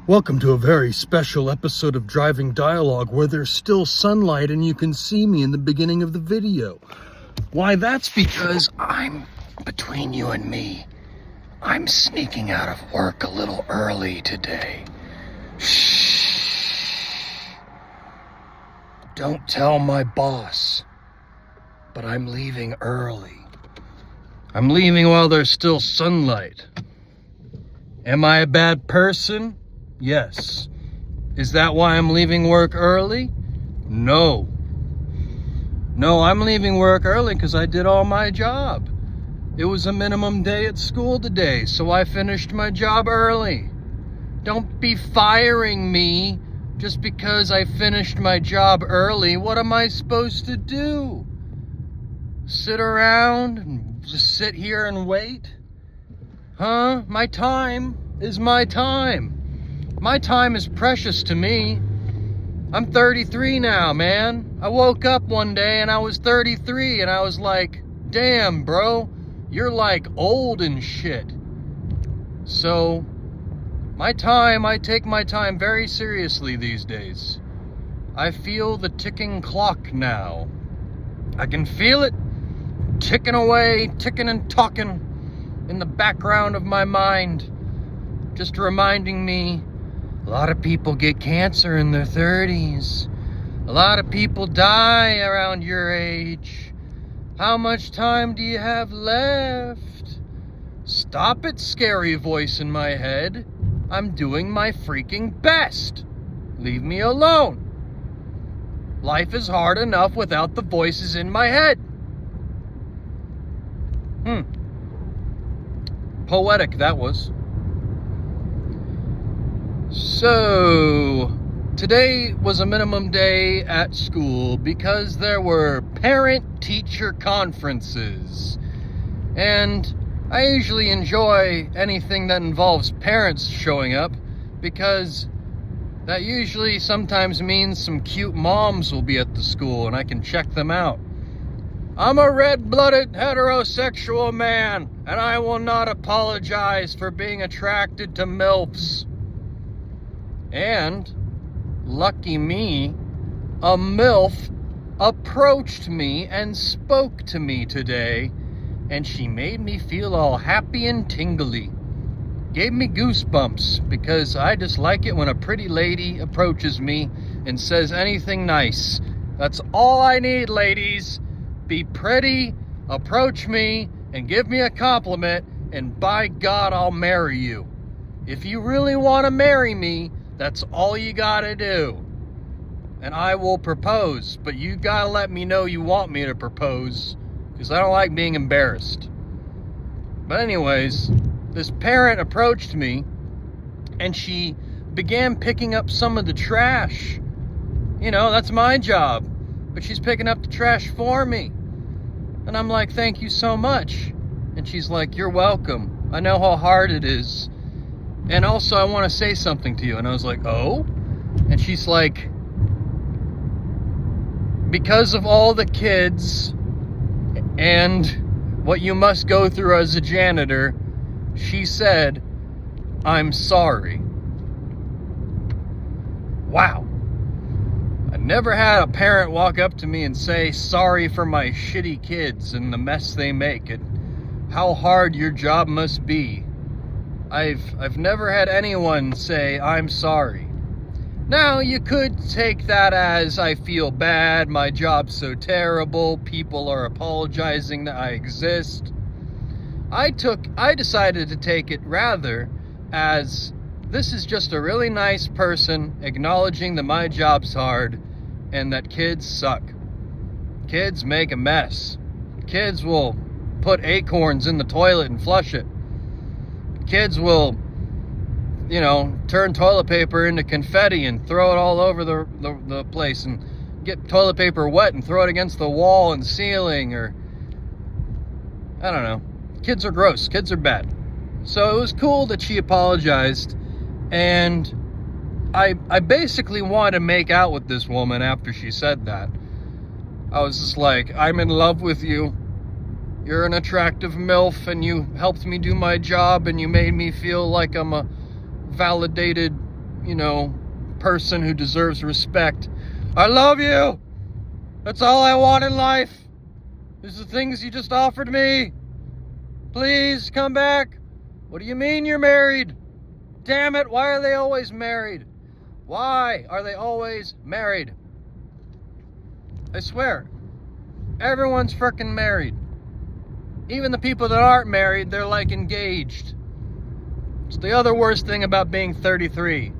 Welcome to a very special episode of Driving Dialogue where there's still sunlight and you can see me in the beginning of the video. Why, that's because between you and me, I'm sneaking out of work a little early today. Shh. Don't tell my boss, but I'm leaving early. I'm leaving while there's still sunlight. Am I a bad person? Yes. Is that why I'm leaving work early? No. No, I'm leaving work early because I did all my job. It was a minimum day at school today, so I finished my job early. Don't be firing me just because I finished my job early. What am I supposed to do? Sit around and just sit here and wait? Huh? My time is my time. My time is precious to me. I'm 33 now, man. I woke up one day and I was 33 and I was like, damn, bro, you're like old and shit. So, I take my time very seriously these days. I feel the ticking clock now. I can feel it ticking away, ticking and talking in the background of my mind, just reminding me a lot of people get cancer in their 30s. A lot of people die around your age. How much time do you have left? Stop it, scary voice in my head. I'm doing my freaking best. Leave me alone. Life is hard enough without the voices in my head. Poetic, that was. So, today was a minimum day at school because there were parent-teacher conferences. And I usually enjoy anything that involves parents showing up because that usually sometimes means some cute moms will be at the school and I can check them out. I'm a red-blooded heterosexual man and I will not apologize for being attracted to MILFs. And, lucky me, a MILF approached me and spoke to me today, and she made me feel all happy and tingly. Gave me goosebumps, because I just like it when a pretty lady approaches me and says anything nice. That's all I need, ladies. Be pretty, approach me, and give me a compliment, and by God, I'll marry you. If you really want to marry me, that's all you gotta do. And I will propose, but you gotta let me know you want me to propose, because I don't like being embarrassed. But anyways, this parent approached me, and she began picking up some of the trash. You know, that's my job, but she's picking up the trash for me. And I'm like, thank you so much. And she's like, you're welcome. I know how hard it is. And also, I want to say something to you. And I was like, oh? And she's like, because of all the kids and what you must go through as a janitor, she said, I'm sorry. Wow. I never had a parent walk up to me and say, sorry for my shitty kids and the mess they make and how hard your job must be. I've never had anyone say, I'm sorry. Now, you could take that as, I feel bad, my job's so terrible, people are apologizing that I exist. I decided to take it rather as, this is just a really nice person acknowledging that my job's hard and that kids suck. Kids make a mess. Kids will put acorns in the toilet and flush it. Kids will, turn toilet paper into confetti and throw it all over the place and get toilet paper wet and throw it against the wall and ceiling, or I don't know. Kids are gross. Kids are bad. So it was cool that she apologized, and I basically wanted to make out with this woman after she said that. I was just like, I'm in love with you. You're an attractive MILF, and you helped me do my job, and you made me feel like I'm a validated, person who deserves respect. I love you. That's all I want in life. These are the things you just offered me. Please come back. What do you mean you're married? Damn it, why are they always married? Why are they always married? I swear, everyone's freaking married. Even the people that aren't married, they're like engaged. It's the other worst thing about being 33,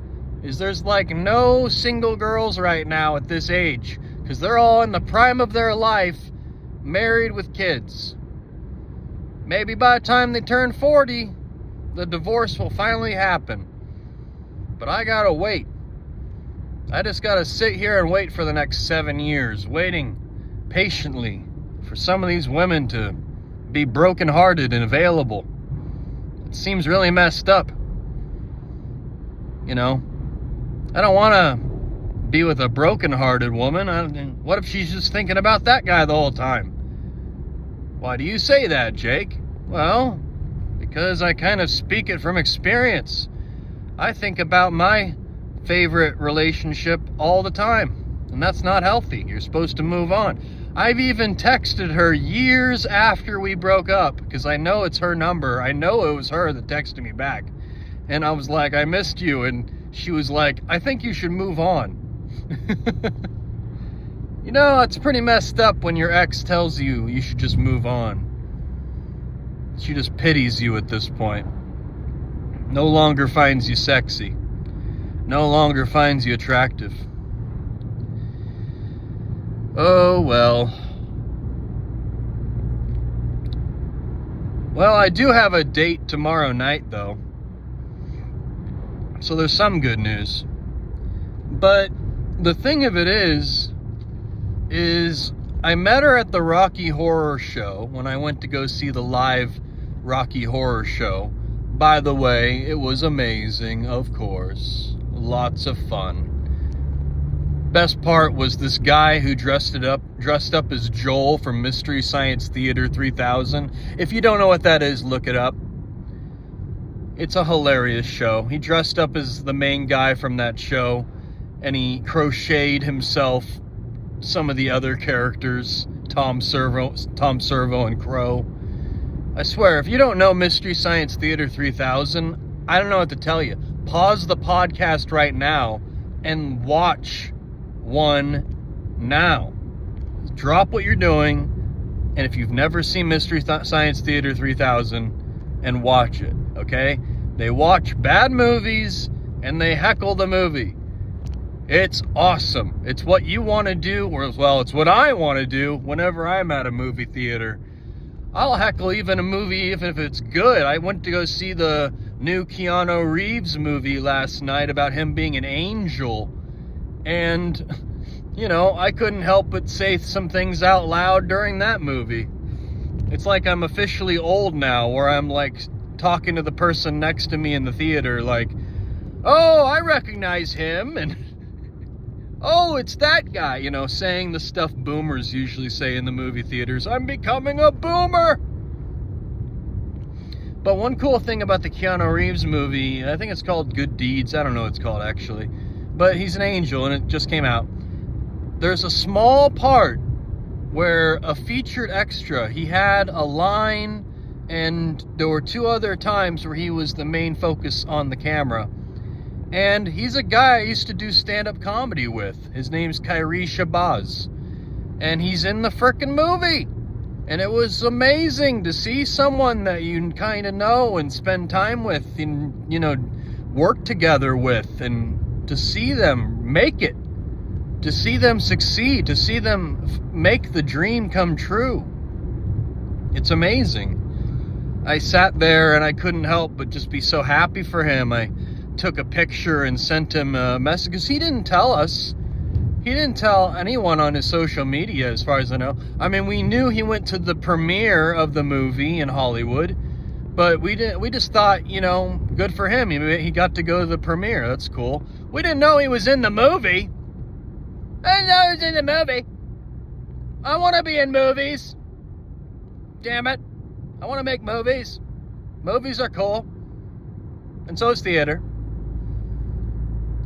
is there's like no single girls right now at this age, because they're all in the prime of their life, married with kids. Maybe by the time they turn 40, the divorce will finally happen. But I gotta wait. I just gotta sit here and wait for the next 7 years, waiting patiently for some of these women to be brokenhearted and available. It seems really messed up. I don't want to be with a brokenhearted woman. What if she's just thinking about that guy the whole time? Why do you say that, Jake? Well, because I kind of speak it from experience. I think about my favorite relationship all the time, and that's not healthy. You're supposed to move on. I've even texted her years after we broke up, because I know it's her number. I know it was her that texted me back. And I was like, I missed you. And she was like, I think you should move on. It's pretty messed up when your ex tells you you should just move on. She just pities you at this point. No longer finds you sexy. No longer finds you attractive. Oh, well. Well, I do have a date tomorrow night, though. So there's some good news. But the thing of it is I met her at the Rocky Horror Show when I went to go see the live Rocky Horror Show. By the way, it was amazing, of course. Lots of fun. Best part was this guy who dressed up as Joel from Mystery Science Theater 3000. If you don't know what that is, look it up. It's a hilarious show. He dressed up as the main guy from that show, and he crocheted himself some of the other characters, Tom Servo and Crow. I swear, if you don't know Mystery Science Theater 3000, I don't know what to tell you. Pause the podcast right now and watch one now. Drop what you're doing, and if you've never seen Mystery Science Theater 3000, and watch it, okay? They watch bad movies, and they heckle the movie. It's awesome. It's what you want to do, or well, it's what I want to do whenever I'm at a movie theater. I'll heckle even a movie even if it's good. I went to go see the new Keanu Reeves movie last night about him being an angel. And, I couldn't help but say some things out loud during that movie. It's like I'm officially old now, where I'm like talking to the person next to me in the theater like, oh, I recognize him, and oh, it's that guy, saying the stuff boomers usually say in the movie theaters. I'm becoming a boomer! But one cool thing about the Keanu Reeves movie, I think it's called Good Deeds. I don't know what it's called, actually. But he's an angel, and it just came out. There's a small part where a featured extra, he had a line, and there were 2 other times where he was the main focus on the camera. And he's a guy I used to do stand-up comedy with. His name's Kyrie Shabazz. And he's in the frickin' movie. And it was amazing to see someone that you kind of know and spend time with and, work together with, and to see them make it, to see them succeed, to see them make the dream come true. It's amazing. I sat there and I couldn't help but just be so happy for him. I took a picture and sent him a message, because he didn't tell us. He didn't tell anyone on his social media, as far as I know. I mean, we knew he went to the premiere of the movie in Hollywood, but we just thought, good for him. He got to go to the premiere. That's cool. We didn't know he was in the movie. I didn't know he was in the movie. I want to be in movies. Damn it. I want to make movies. Movies are cool. And so is theater.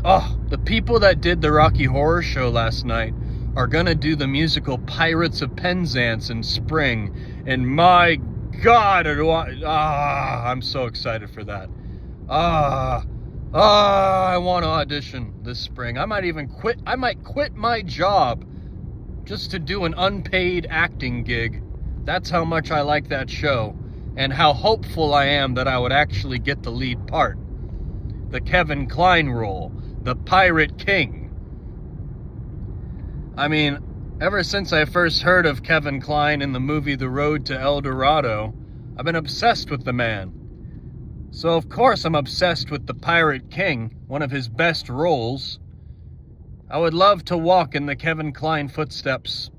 Oh, the people that did the Rocky Horror Show last night are gonna do the musical Pirates of Penzance in spring. And my God, I'm so excited for that. I want to audition this spring. I might quit my job just to do an unpaid acting gig. That's how much I like that show, and how hopeful I am that I would actually get the lead part. The Kevin Kline role, the Pirate King. I mean, ever since I first heard of Kevin Kline in the movie The Road to El Dorado, I've been obsessed with the man. So of course I'm obsessed with the Pirate King, one of his best roles. I would love to walk in the Kevin Kline footsteps.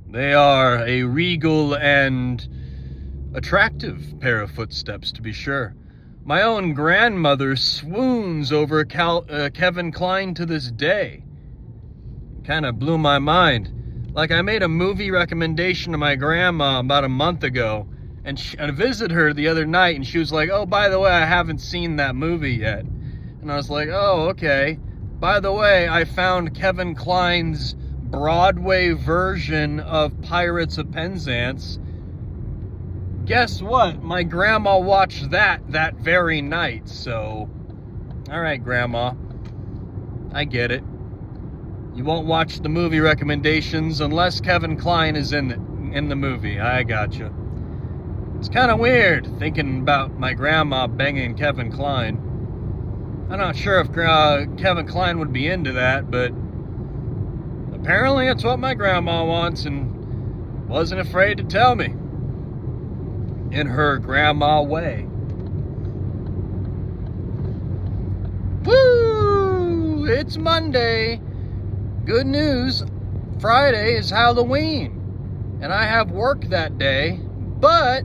They are a regal and attractive pair of footsteps, to be sure. My own grandmother swoons over Kevin Kline to this day. Kind of blew my mind. Like, I made a movie recommendation to my grandma about a month ago, and I visited her the other night, and she was like, oh, by the way, I haven't seen that movie yet. And I was like, oh, okay. By the way, I found Kevin Kline's Broadway version of Pirates of Penzance. Guess what? My grandma watched that very night, so... Alright, Grandma. I get it. You won't watch the movie recommendations unless Kevin Kline is in the movie. I gotcha. It's kind of weird thinking about my grandma banging Kevin Kline. I'm not sure if Kevin Kline would be into that, but apparently it's what my grandma wants and wasn't afraid to tell me. In her grandma way. Woo! It's Monday. Good news, Friday is Halloween, and I have work that day, but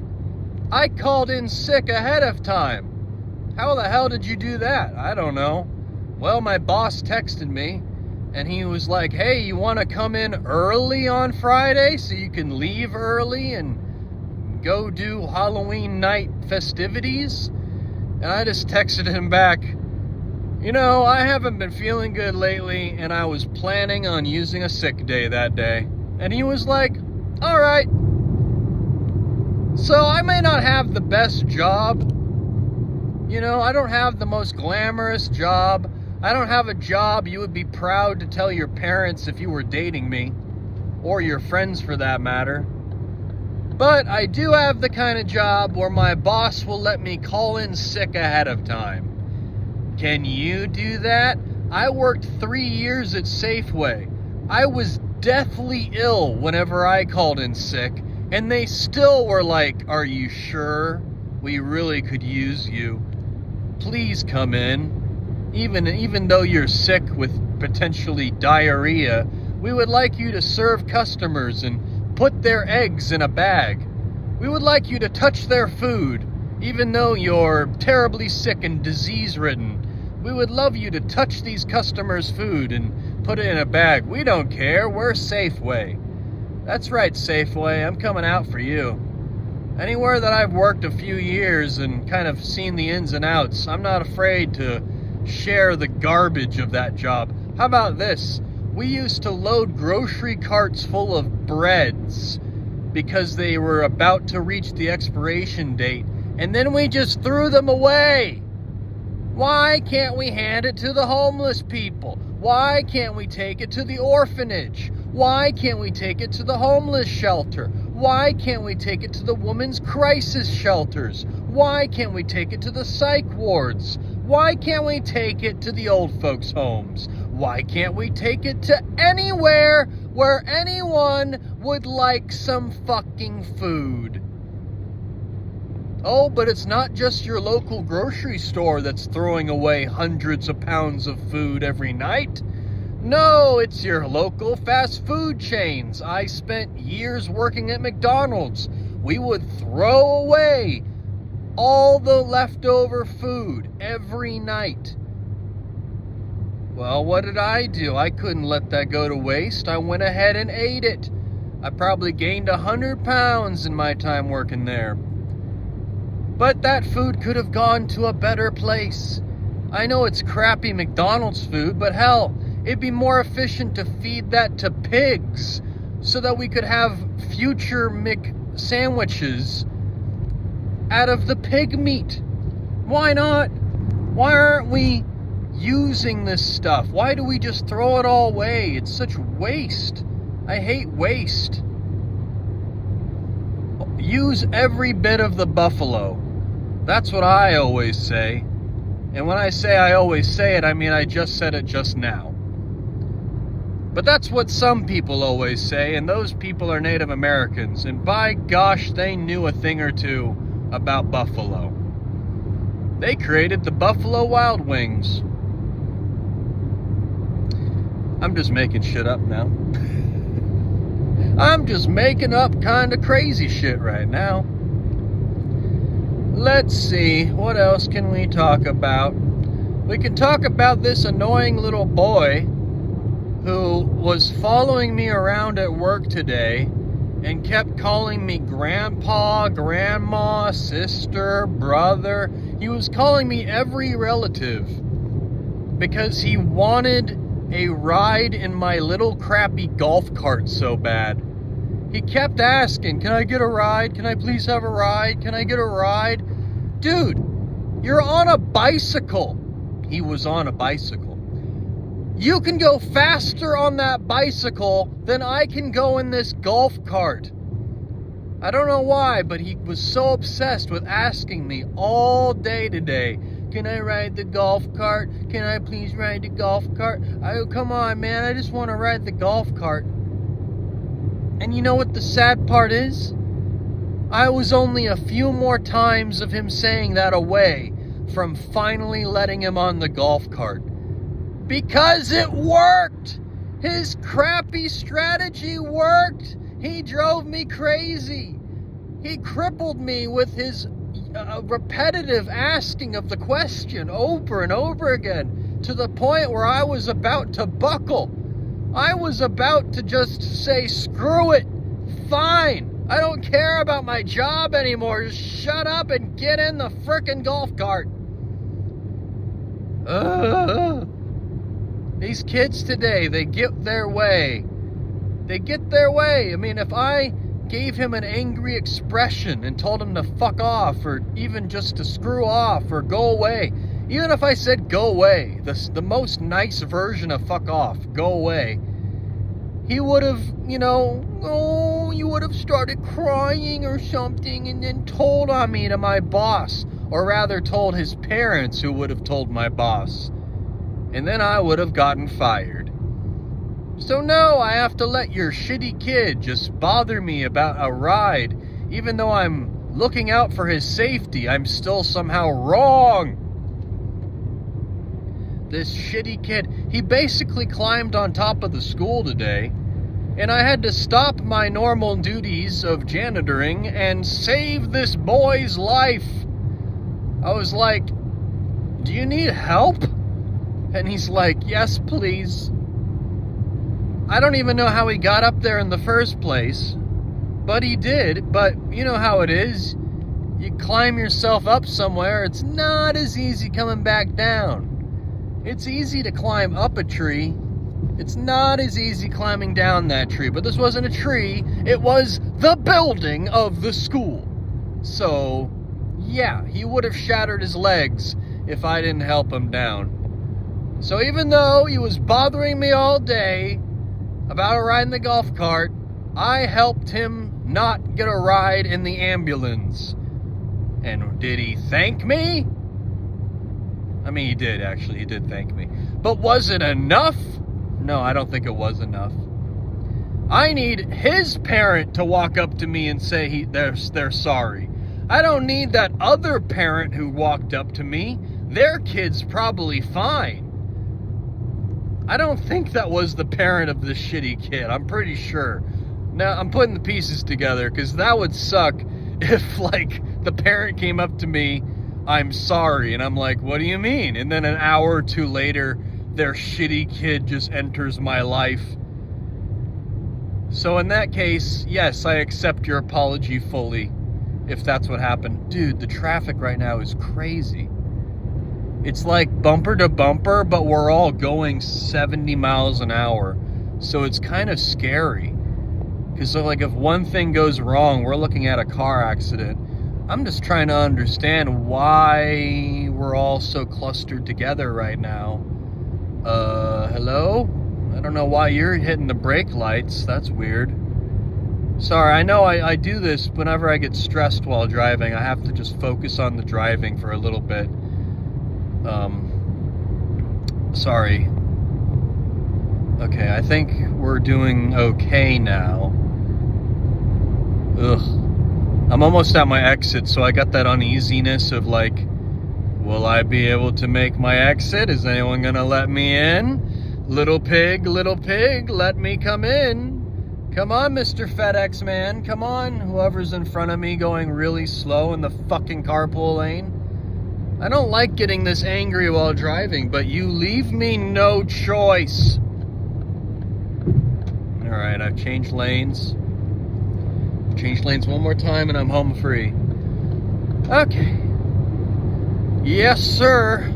I called in sick ahead of time. How the hell did you do that? I don't know. Well, my boss texted me, and he was like, hey, you want to come in early on Friday so you can leave early and go do Halloween night festivities? And I just texted him back, you know, I haven't been feeling good lately, and I was planning on using a sick day that day. And he was like, all right. So I may not have the best job. You know, I don't have the most glamorous job. I don't have a job you would be proud to tell your parents if you were dating me, or your friends for that matter. But I do have the kind of job where my boss will let me call in sick ahead of time. Can you do that? I worked 3 years at Safeway. I was deathly ill whenever I called in sick, and they still were like, are you sure? We really could use you. Please come in. Even though you're sick with potentially diarrhea, we would like you to serve customers and put their eggs in a bag. We would like you to touch their food, even though you're terribly sick and disease-ridden. We would love you to touch these customers' food and put it in a bag. We don't care. We're Safeway. That's right, Safeway. I'm coming out for you. Anywhere that I've worked a few years and kind of seen the ins and outs, I'm not afraid to share the garbage of that job. How about this? We used to load grocery carts full of breads because they were about to reach the expiration date, and then we just threw them away. Why can't we hand it to the homeless people? Why can't we take it to the orphanage? Why can't we take it to the homeless shelter? Why can't we take it to the women's crisis shelters? Why can't we take it to the psych wards? Why can't we take it to the old folks' homes? Why can't we take it to anywhere where anyone would like some fucking food? Oh, but it's not just your local grocery store that's throwing away hundreds of pounds of food every night. No, it's your local fast food chains. I spent years working at McDonald's. We would throw away all the leftover food every night. Well, what did I do? I couldn't let that go to waste. I went ahead and ate it. I probably gained 100 pounds in my time working there. But that food could have gone to a better place. I know it's crappy McDonald's food, but hell, it'd be more efficient to feed that to pigs so that we could have future McSandwiches out of the pig meat. Why not? Why aren't we using this stuff? Why do we just throw it all away? It's such waste. I hate waste. Use every bit of the buffalo. That's what I always say. And when I say I always say it, I mean I just said it just now. But that's what some people always say, and those people are Native Americans. And by gosh, they knew a thing or two about buffalo. They created the Buffalo Wild Wings. I'm just making shit up now. I'm just making up kind of crazy shit right now. Let's see, what else can we talk about? We can talk about this annoying little boy who was following me around at work today and kept calling me grandpa, grandma, sister, brother. He was calling me every relative because he wanted a ride in my little crappy golf cart so bad. He kept asking, can I get a ride? Can I please have a ride? Can I get a ride? Dude, you're on a bicycle. He was on a bicycle. You can go faster on that bicycle than I can go in this golf cart. I don't know why, but he was so obsessed with asking me all day today, can I ride the golf cart? Can I please ride the golf cart? I go, come on, man, I just want to ride the golf cart. And you know what the sad part is? I was only a few more times of him saying that away from finally letting him on the golf cart. Because it worked! His crappy strategy worked! He drove me crazy. He crippled me with his repetitive asking of the question over and over again, to the point where I was about to buckle. I was about to just say, screw it, fine, I don't care about my job anymore, just shut up and get in the frickin' golf cart. These kids today, they get their way. They get their way. I mean, if I gave him an angry expression and told him to fuck off, or even just to screw off or go away, even if I said go away, the most nice version of fuck off, go away, he would have, you would have started crying or something and then told on me to my boss, or rather told his parents, who would have told my boss. And then I would have gotten fired. So no, I have to let your shitty kid just bother me about a ride. Even though I'm looking out for his safety, I'm still somehow wrong. This shitty kid, he basically climbed on top of the school today, and I had to stop my normal duties of janitoring and save this boy's life. I was like, do you need help? And he's like, yes, please. I don't even know how he got up there in the first place, but he did. But you know how it is. You climb yourself up somewhere, it's not as easy coming back down. It's easy to climb up a tree. It's not as easy climbing down that tree. But this wasn't a tree, it was the building of the school. So, yeah, he would have shattered his legs if I didn't help him down. So even though he was bothering me all day about a ride in the golf cart, I helped him not get a ride in the ambulance. And did he thank me? I mean, he did, actually. He did thank me. But was it enough? No, I don't think it was enough. I need his parent to walk up to me and say they're sorry. I don't need that other parent who walked up to me. Their kid's probably fine. I don't think that was the parent of this shitty kid. I'm pretty sure. Now, I'm putting the pieces together, because that would suck if, the parent came up to me, I'm sorry, and I'm like, what do you mean? And then an hour or two later, their shitty kid just enters my life. So in that case, yes, I accept your apology fully, if that's what happened. Dude, the traffic right now is crazy. It's like bumper to bumper, but we're all going 70 miles an hour. So it's kind of scary. Because like if one thing goes wrong, we're looking at a car accident. I'm just trying to understand why we're all so clustered together right now. Hello? I don't know why you're hitting the brake lights. That's weird. Sorry, I know I do this whenever I get stressed while driving. I have to just focus on the driving for a little bit. Sorry. Okay, I think we're doing okay now. Ugh. I'm almost at my exit, so I got that uneasiness of like, will I be able to make my exit? Is anyone gonna let me in? Little pig, let me come in. Come on, Mr. FedEx man, come on. Whoever's in front of me going really slow in the fucking carpool lane. I don't like getting this angry while driving, but you leave me no choice. All right, I've changed lanes. Change lanes one more time and I'm home free. Okay. Yes, sir.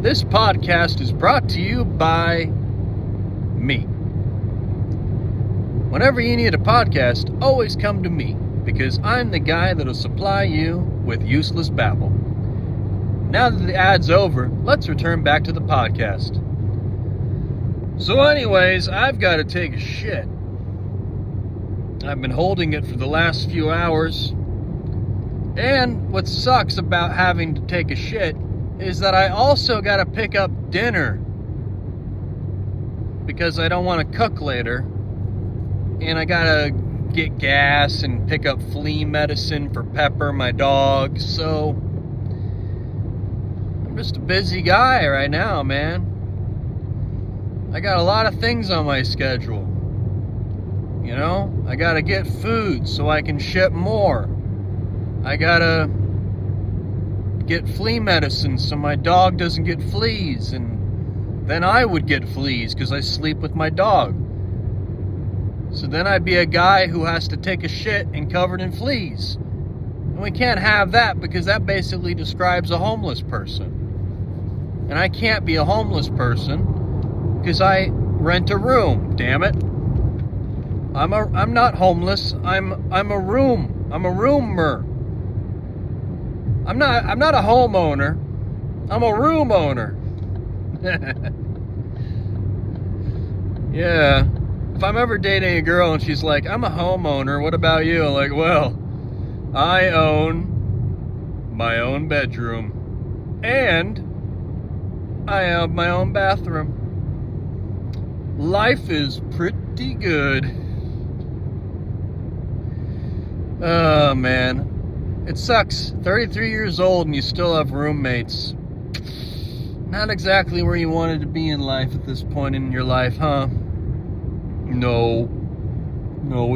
This podcast is brought to you by me. Whenever you need a podcast, always come to me, because I'm the guy that'll supply you with useless babble. Now that the ad's over, let's return back to the podcast. So anyways, I've got to take a shit. I've been holding it for the last few hours. And what sucks about having to take a shit is that I also got to pick up dinner. Because I don't want to cook later. And I got to get gas and pick up flea medicine for Pepper, my dog. So I'm just a busy guy right now, man. I got a lot of things on my schedule. You know, I gotta get food so I can ship more. I gotta get flea medicine so my dog doesn't get fleas, and then I would get fleas because I sleep with my dog. So then I'd be a guy who has to take a shit and covered in fleas. And we can't have that because that basically describes a homeless person. And I can't be a homeless person because I rent a room, damn it. I'm not homeless. I'm a roomer. I'm not a homeowner. I'm a room owner. Yeah. If I'm ever dating a girl and she's like, I'm a homeowner, what about you? I'm like, well, I own my own bedroom and I have my own bathroom. Life is pretty good. Oh, man. It sucks. 33 years old and you still have roommates. Not exactly where you wanted to be in life at this point in your life, huh? No,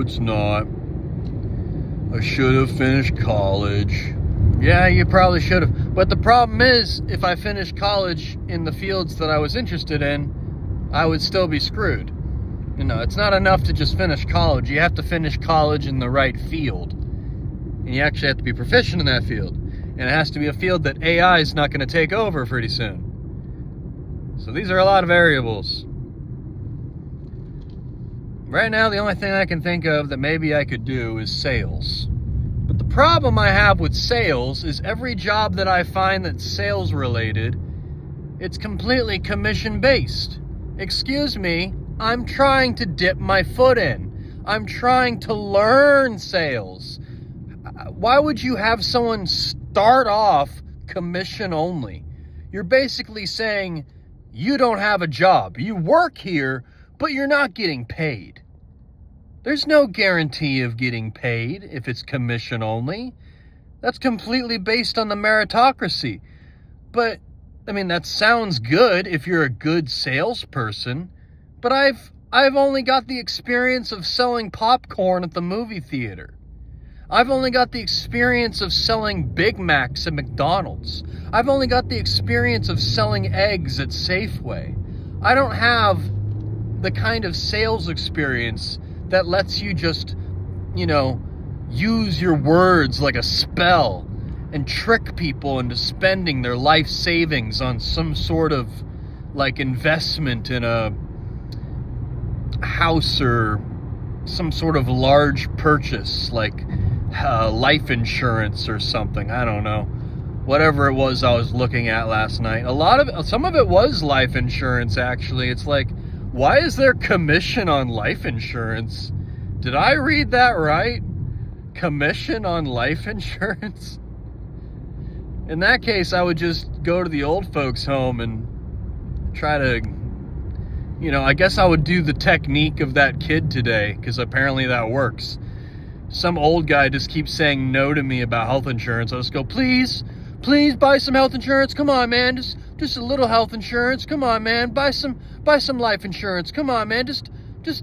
it's not. I should have finished college. Yeah, you probably should have. But the problem is, if I finished college in the fields that I was interested in, I would still be screwed. You know, it's not enough to just finish college. You have to finish college in the right field. And you actually have to be proficient in that field. And it has to be a field that AI is not going to take over pretty soon. So these are a lot of variables. Right now, the only thing I can think of that maybe I could do is sales. But the problem I have with sales is every job that I find that's sales related, it's completely commission based. Excuse me, I'm trying to dip my foot in. I'm trying to learn sales. Why would you have someone start off commission only? You're basically saying you don't have a job. You work here, but you're not getting paid. There's no guarantee of getting paid if it's commission only. That's completely based on the meritocracy. But, I mean, that sounds good if you're a good salesperson, but I've only got the experience of selling popcorn at the movie theater. I've only got the experience of selling Big Macs at McDonald's. I've only got the experience of selling eggs at Safeway. I don't have the kind of sales experience that lets you just, use your words like a spell and trick people into spending their life savings on some sort of like investment in a house or some sort of large purchase, like life insurance or something. I don't know. Whatever it was I was looking at last night. Some of it was life insurance, actually. It's like, why is there commission on life insurance? Did I read that right? Commission on life insurance? In that case, I would just go to the old folks' home and try to, I guess I would do the technique of that kid today, because apparently that works. Some old guy just keeps saying no to me about health insurance. I'll just go, please buy some health insurance. Come on, man. Just a little health insurance. Come on, man. Buy some life insurance. Come on, man. Just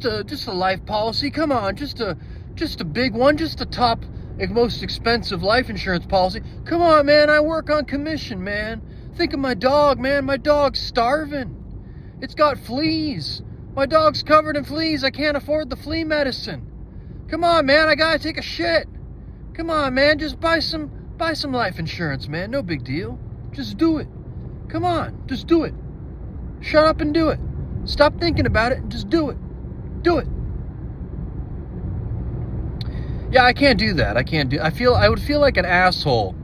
a life policy. Come on. Just a big one. Just the top, most expensive life insurance policy. Come on, man. I work on commission, man. Think of my dog, man. My dog's starving. It's got fleas. My dog's covered in fleas. I can't afford the flea medicine. Come on, man. I gotta take a shit. Come on, man. Just buy some life insurance, man. No big deal. Just do it. Come on. Just do it. Shut up and do it. Stop thinking about it and just do it. Do it. Yeah, I can't do that. I would feel like an asshole.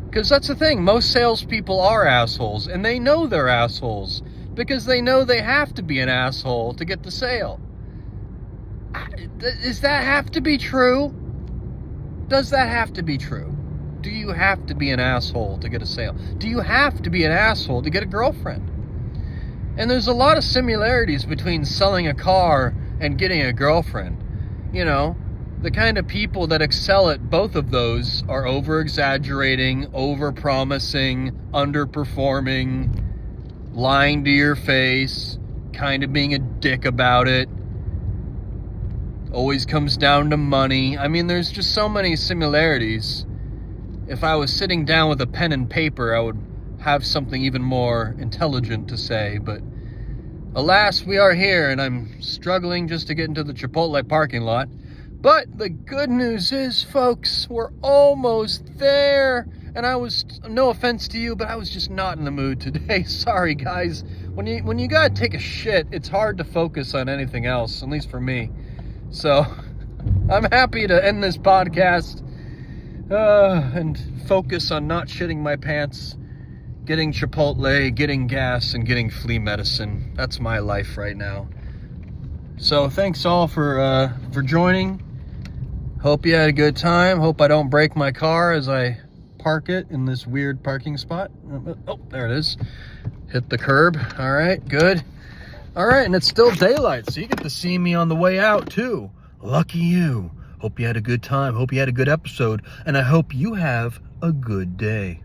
Because that's the thing. Most salespeople are assholes. And they know they're assholes. Because they know they have to be an asshole to get the sale. Does that have to be true? Does that have to be true? Do you have to be an asshole to get a sale? Do you have to be an asshole to get a girlfriend? And there's a lot of similarities between selling a car and getting a girlfriend. The kind of people that excel at both of those are over-exaggerating, over-promising, underperforming, lying to your face, kind of being a dick about it. Always comes down to money. I mean, there's just so many similarities. If I was sitting down with a pen and paper, I would have something even more intelligent to say, but alas, we are here, and I'm struggling just to get into the Chipotle parking lot. But the good news is, folks, we're almost there. And no offense to you, but I was just not in the mood today. Sorry, guys. When you gotta take a shit, it's hard to focus on anything else, at least for me. So, I'm happy to end this podcast and focus on not shitting my pants, getting Chipotle, getting gas, and getting flea medicine. That's my life right now. So, thanks all for joining. Hope you had a good time. Hope I don't break my car as I park it in this weird parking spot. Oh, there it is. Hit the curb. All right, good. All right, and it's still daylight, so you get to see me on the way out too. Lucky you. Hope you had a good time. Hope you had a good episode, and I hope you have a good day.